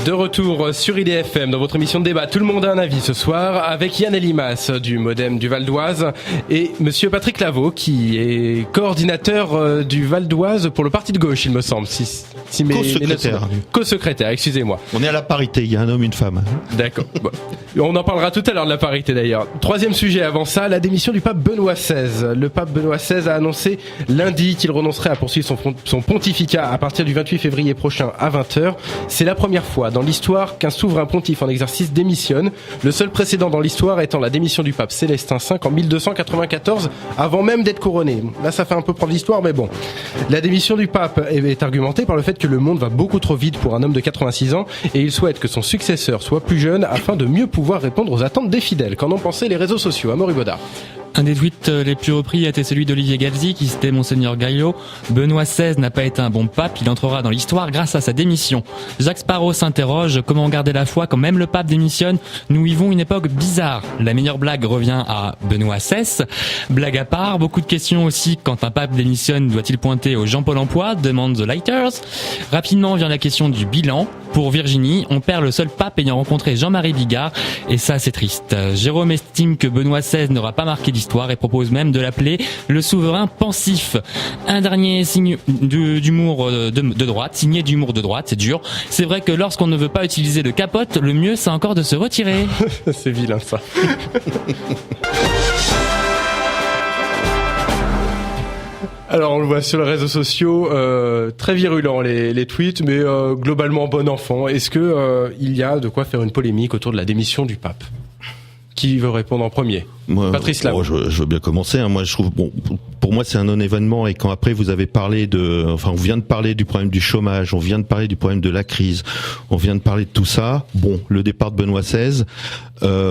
De retour sur IDFM dans votre émission de débat Tout le monde a un avis ce soir avec Yann Elimas du Modem du Val d'Oise et monsieur Patrick Lavaux qui est coordinateur du Val d'Oise pour le parti de gauche, il me semble. Co-secrétaire, excusez-moi. On est à la parité, il y a un homme, une femme. D'accord. Bon. On en parlera tout à l'heure de la parité d'ailleurs. Troisième sujet avant ça, la démission du pape Benoît XVI. Le pape Benoît XVI a annoncé lundi qu'il renoncerait à poursuivre son pontificat à partir du 28 février prochain à 20h. C'est la première fois dans l'histoire qu'un souverain pontife en exercice démissionne. Le seul précédent dans l'histoire étant la démission du pape Célestin V en 1294, avant même d'être couronné. Là, ça fait un peu preuve d'histoire, mais bon. La démission du pape est argumentée par le fait que le monde va beaucoup trop vite pour un homme de 86 ans et il souhaite que son successeur soit plus jeune afin de mieux pouvoir répondre aux attentes des fidèles. Qu'en ont pensé les réseaux sociaux? Amaury Baudard. Un des tweets les plus repris a été celui d'Olivier Galzi qui citait Monseigneur Gaillot. Benoît XVI n'a pas été un bon pape, il entrera dans l'histoire grâce à sa démission. Jacques Sparrow s'interroge, comment garder la foi quand même le pape démissionne? Nous vivons une époque bizarre. La meilleure blague revient à Benoît XVI. Blague à part, beaucoup de questions aussi. Quand un pape démissionne, doit-il pointer au Jean-Paul Emploi? Demande The Lighters. Rapidement vient la question du bilan. Pour Virginie, on perd le seul pape ayant rencontré Jean-Marie Bigard et ça c'est triste. Jérôme estime que Benoît XVI n'aura pas marqué l'histoire et propose même de l'appeler le souverain pensif. Un dernier signe d'humour de droite, signé d'humour de droite, c'est dur. C'est vrai que lorsqu'on ne veut pas utiliser de capote, le mieux c'est encore de se retirer. C'est vilain ça. Alors on le voit sur les réseaux sociaux, très virulents les tweets, mais globalement bon enfant. Est-ce que il y a de quoi faire une polémique autour de la démission du pape? Qui veut répondre en premier? Patrice Lavaux. Je veux bien commencer. Moi, je trouve, pour moi, c'est un non-événement. Et quand après vous avez parlé on vient de parler du problème du chômage, on vient de parler du problème de la crise, on vient de parler de tout ça. Bon, le départ de Benoît XVI,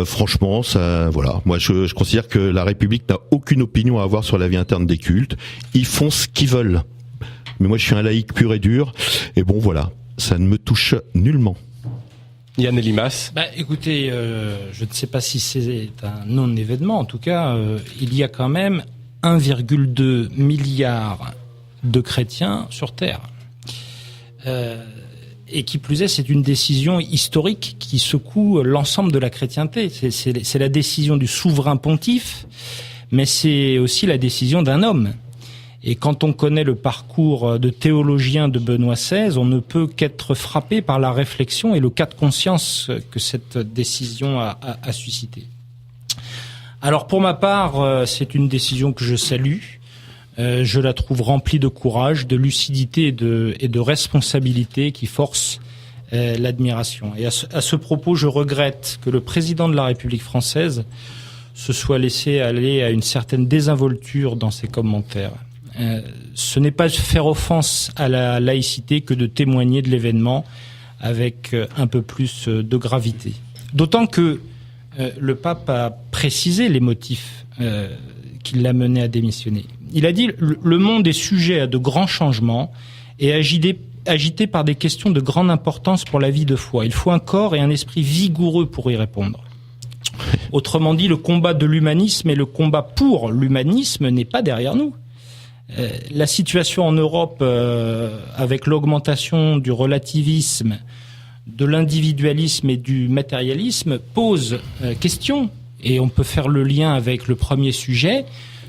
franchement, ça, voilà. Moi, je considère que la République n'a aucune opinion à avoir sur la vie interne des cultes. Ils font ce qu'ils veulent. Mais moi, je suis un laïc pur et dur. Et bon, voilà, ça ne me touche nullement. Yann Elimas. Écoutez, je ne sais pas si c'est un non-événement. En tout cas, il y a quand même 1,2 milliard de chrétiens sur Terre. Et qui plus est, c'est une décision historique qui secoue l'ensemble de la chrétienté. C'est la décision du souverain pontife, mais c'est aussi la décision d'un homme. Et quand on connaît le parcours de théologien de Benoît XVI, on ne peut qu'être frappé par la réflexion et le cas de conscience que cette décision a suscité. Alors pour ma part, c'est une décision que je salue. Je la trouve remplie de courage, de lucidité et de responsabilité qui force l'admiration. Et à ce propos, je regrette que le président de la République française se soit laissé aller à une certaine désinvolture dans ses commentaires. Ce n'est pas faire offense à la laïcité que de témoigner de l'événement avec un peu plus de gravité. D'autant que le pape a précisé les motifs qui l'a mené à démissionner. Il a dit « Le monde est sujet à de grands changements et agité par des questions de grande importance pour la vie de foi. Il faut un corps et un esprit vigoureux pour y répondre. » Autrement dit, le combat de l'humanisme et le combat pour l'humanisme n'est pas derrière nous. La situation en Europe, avec l'augmentation du relativisme, de l'individualisme et du matérialisme, pose question. Et on peut faire le lien avec le premier sujet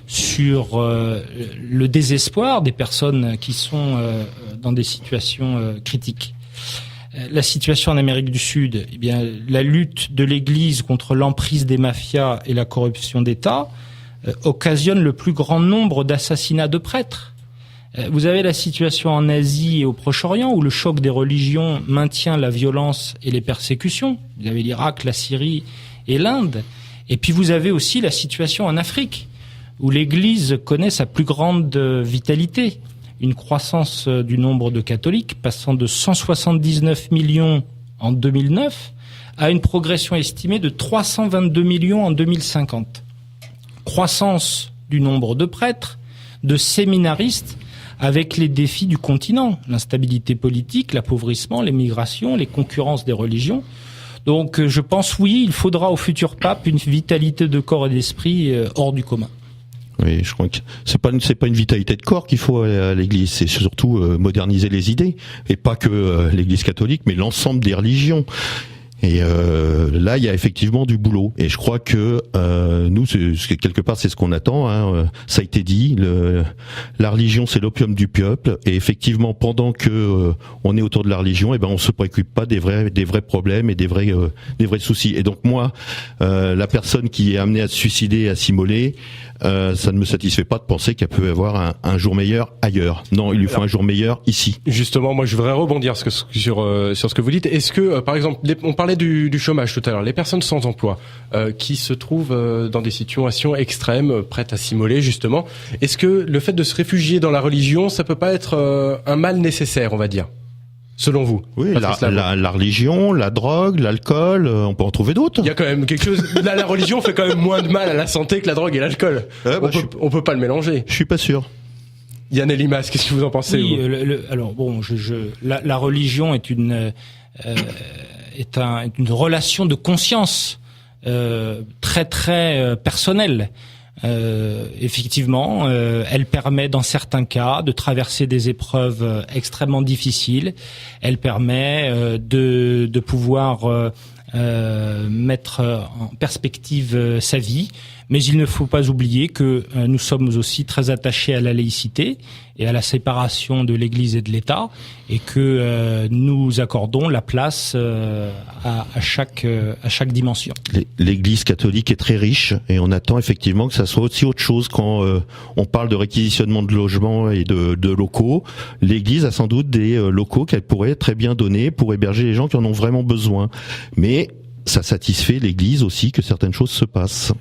sur le désespoir des personnes qui sont dans des situations critiques. La situation en Amérique du Sud, eh bien, la lutte de l'Église contre l'emprise des mafias et la corruption d'État occasionne le plus grand nombre d'assassinats de prêtres. Vous avez la situation en Asie et au Proche-Orient où le choc des religions maintient la violence et les persécutions. Vous avez l'Irak, la Syrie et l'Inde. Et puis vous avez aussi la situation en Afrique où l'Église connaît sa plus grande vitalité. Une croissance du nombre de catholiques passant de 179 millions en 2009 à une progression estimée de 322 millions en 2050. Croissance du nombre de prêtres, de séminaristes, avec les défis du continent, l'instabilité politique, l'appauvrissement, les migrations, les concurrences des religions. Donc je pense, oui, il faudra au futur pape une vitalité de corps et d'esprit hors du commun. Oui, je crois que c'est pas une vitalité de corps qu'il faut à l'Église, c'est surtout moderniser les idées, et pas que l'Église catholique, mais l'ensemble des religions. Et là, il y a effectivement du boulot. Et je crois que nous, quelque part, c'est ce qu'on attend. Hein. Ça a été dit. La religion, c'est l'opium du peuple. Et effectivement, pendant que on est autour de la religion, on se préoccupe pas des vrais problèmes et des vrais soucis. Et donc moi, la personne qui est amenée à se suicider, à s'immoler, ça ne me satisfait pas de penser qu'elle peut avoir un jour meilleur ailleurs. Non, il lui faut un jour meilleur ici. Justement, moi, je voudrais rebondir sur ce que vous dites. Est-ce que, par exemple, on parlait du chômage tout à l'heure, les personnes sans emploi qui se trouvent dans des situations extrêmes, prêtes à s'immoler justement, est-ce que le fait de se réfugier dans la religion, ça peut pas être un mal nécessaire, on va dire, selon vous? Oui, la religion, la drogue, l'alcool, on peut en trouver d'autres. Il y a quand même quelque chose. La religion fait quand même moins de mal à la santé que la drogue et l'alcool. On peut pas le mélanger. Je suis pas sûr. Yann Elimas, qu'est-ce que vous en pensez? Oui, alors bon, la religion est une relation de conscience très très personnelle. Effectivement, elle permet dans certains cas de traverser des épreuves extrêmement difficiles. Elle permet de pouvoir mettre en perspective sa vie. Mais il ne faut pas oublier que nous sommes aussi très attachés à la laïcité et à la séparation de l'Église et de l'État, et que nous accordons la place à chaque dimension. L'Église catholique est très riche, et on attend effectivement que ça soit aussi autre chose quand on parle de réquisitionnement de logements et de locaux. L'Église a sans doute des locaux qu'elle pourrait très bien donner pour héberger les gens qui en ont vraiment besoin. Mais ça satisfait l'Église aussi que certaines choses se passent.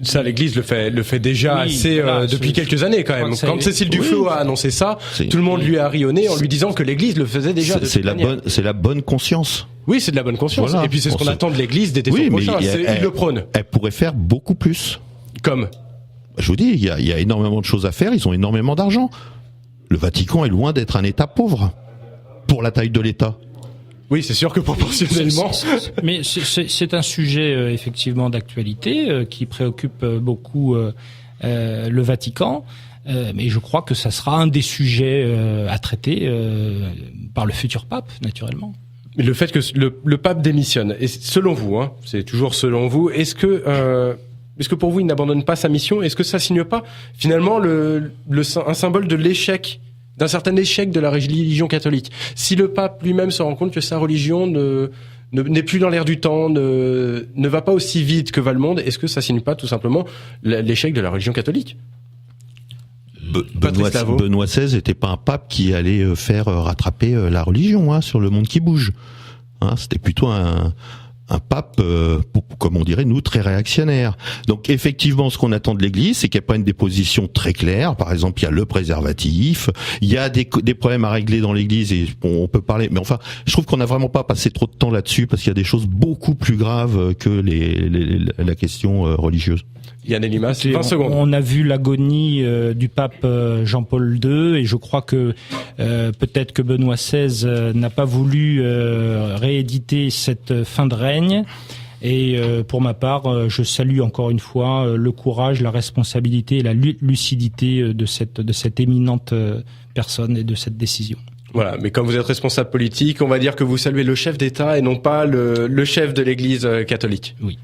Ça, l'Église le fait déjà assez depuis quelques années quand même. Quand Cécile Duflot a annoncé ça, tout le monde lui a rayonné en lui disant que l'Église le faisait déjà. C'est la bonne conscience. Oui, c'est de la bonne conscience. Voilà. Et puis c'est ce qu'on attend de l'Église d'été prochain. Il le prône. Elle pourrait faire beaucoup plus. Comme. Je vous dis, il y a énormément de choses à faire. Ils ont énormément d'argent. Le Vatican est loin d'être un État pauvre pour la taille de l'État. Oui, c'est sûr que proportionnellement. Mais c'est un sujet effectivement d'actualité qui préoccupe beaucoup le Vatican. Mais je crois que ça sera un des sujets à traiter par le futur pape, naturellement. Mais le fait que le pape démissionne, et selon vous, hein, c'est toujours selon vous, est-ce que pour vous il n'abandonne pas sa mission? Est-ce que ça signe pas finalement un symbole de l'échec, d'un certain échec de la religion catholique? Si le pape lui-même se rend compte que sa religion n'est plus dans l'air du temps, ne va pas aussi vite que va le monde, est-ce que ça signe pas tout simplement l'échec de la religion catholique? Benoît XVI n'était pas un pape qui allait faire rattraper la religion sur le monde qui bouge. C'était plutôt un pape, comme on dirait nous, très réactionnaire. Donc effectivement, ce qu'on attend de l'Église, c'est qu'elle prenne des positions très claires. Par exemple, il y a le préservatif, il y a des problèmes à régler dans l'Église, et on peut parler. Mais enfin, je trouve qu'on n'a vraiment pas passé trop de temps là-dessus, parce qu'il y a des choses beaucoup plus graves que la question religieuse. Yann Elimas, 20 secondes. On a vu l'agonie du pape Jean-Paul II, et je crois que peut-être que Benoît XVI n'a pas voulu rééditer cette fin de règne. Et pour ma part, je salue encore une fois le courage, la responsabilité et la lucidité de cette éminente personne et de cette décision. Voilà, mais comme vous êtes responsable politique, on va dire que vous saluez le chef d'État et non pas le chef de l'Église catholique. Oui.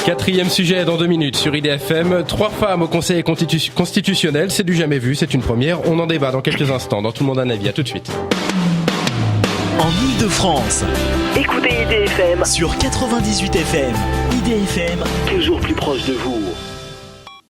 Quatrième sujet dans 2 minutes sur IDFM. 3 femmes au Conseil constitutionnel, c'est du jamais vu, c'est une première. On en débat dans quelques instants dans Tout le monde a un avis. À tout de suite. En Ile-de-France, écoutez IDFM sur 98 FM. IDFM, toujours plus proche de vous.